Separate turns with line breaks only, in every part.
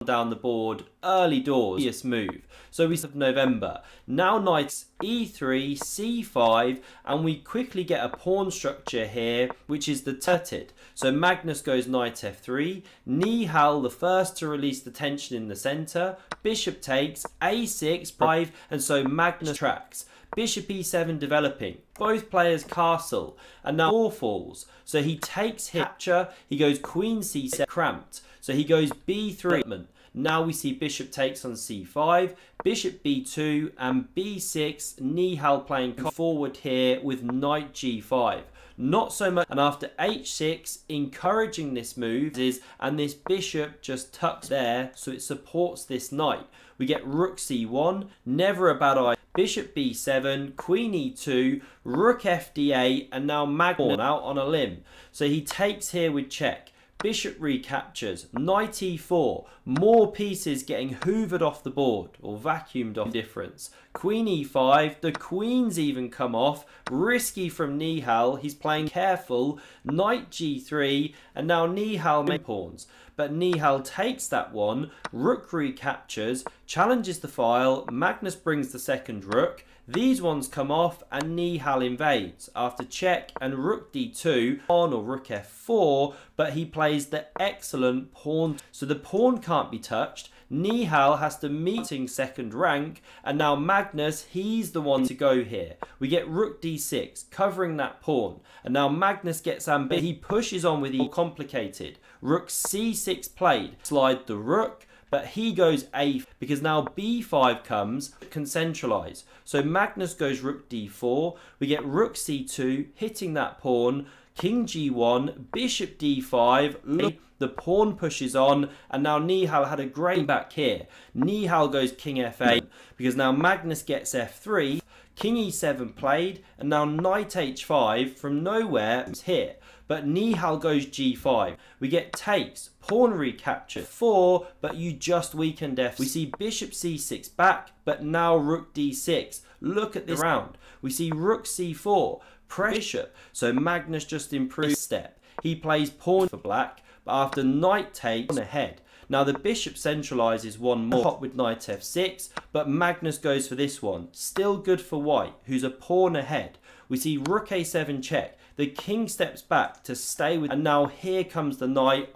down the board early doors move. So we have November. Now knight e3, c5, and we quickly get a pawn structure here, which is the turreted. So Magnus goes knight f3, Nihal the first to release the tension in the center, bishop takes, a6, 5, and so Magnus tracks. Bishop e7 developing, both players castle, and now 4 falls. So he takes his capture, he goes queen c7 cramped. So he goes b3. Now we see bishop takes on c5, bishop b2 and b6, Nihal playing forward here with knight g5. Not so much, and after h6, encouraging this move and this bishop just tucks there, so it supports this knight. We get rook c1, never a bad idea. Bishop b7, queen e2, rook fd8, and now Magnus out on a limb. So he takes here with check. Bishop recaptures, knight e4, more pieces getting hoovered off the board, or vacuumed off difference. Queen e5, the queens even come off, risky from Nihal, he's playing careful, knight g3, and now Nihal makes pawns. But Nihal takes that one, rook recaptures, challenges the file, Magnus brings the second rook, these ones come off and Nihal invades after check and rook d2 on or rook f4, but he plays the excellent pawn. So the pawn can't be touched. Nihal has to meeting second rank, and now Magnus, he's the one to go here. We get rook d6 covering that pawn, and now Magnus gets ambitious. He pushes on with the complicated. Rook c6 played, slide the rook, but he goes a because now b5 comes, can centralize. So Magnus goes rook d4, we get rook c2 hitting that pawn, king g1, bishop d5, look, the pawn pushes on, and now Nihal had a great back here. Nihal goes king f8 because now Magnus gets f3, king e7 played, and now knight h5 from nowhere is here. But Nihal goes g5. We get takes, pawn recapture, 4, but you just weakened f. We see bishop c6 back, but now rook d6. Look at this round. We see rook c4, pressure. So Magnus just improves step. He plays pawn for black, but after knight takes ahead. Now the bishop centralizes one more with knight f6, but Magnus goes for this one. Still good for white, who's a pawn ahead. We see rook a7 check. The king steps back to stay with, and now here comes the knight.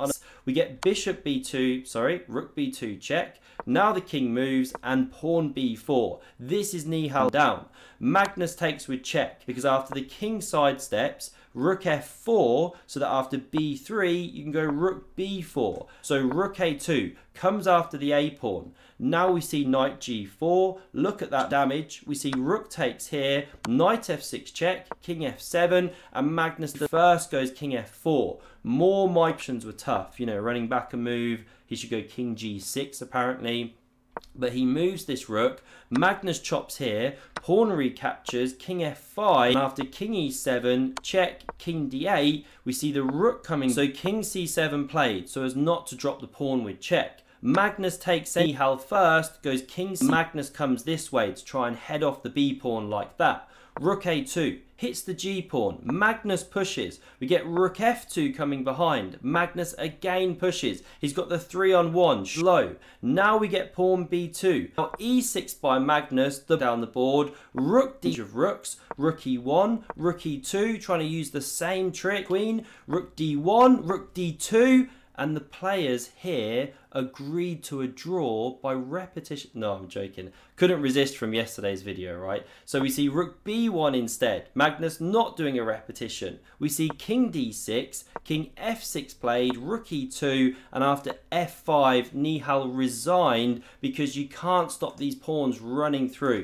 We get bishop b2, rook b2 check. Now the king moves and pawn b4. This is Nihal down. Magnus takes with check because after the king sidesteps, rook f4, so that after b3 you can go rook b4. So rook a2 comes after the a pawn. Now we see knight g4. Look at that damage. We see rook takes here, knight f6 check, king f7, and Magnus the first goes king f4. More my options were tough, you know, running back a move. He should go king g6 apparently. But he moves this rook, Magnus chops here, pawn recaptures, king f5, and after king e7, check, king d8, we see the rook coming, so king c7 played, so as not to drop the pawn with check. Magnus takes Nihal first, goes king c, Magnus comes this way to try and head off the b pawn like that. Rook a2, hits the g pawn, Magnus pushes, we get rook f2 coming behind, Magnus again pushes, he's got the 3-on-1, slow. Now we get pawn b2, now e6 by Magnus, down the board, rook d of rooks, rook e1, rook e2, trying to use the same trick, queen, rook d1, rook d2, and the players here agreed to a draw by repetition. No, I'm joking. Couldn't resist from yesterday's video, right? So we see rook b1 instead. Magnus not doing a repetition. We see king d6, king f6 played, rook e2, and after f5, Nihal resigned because you can't stop these pawns running through.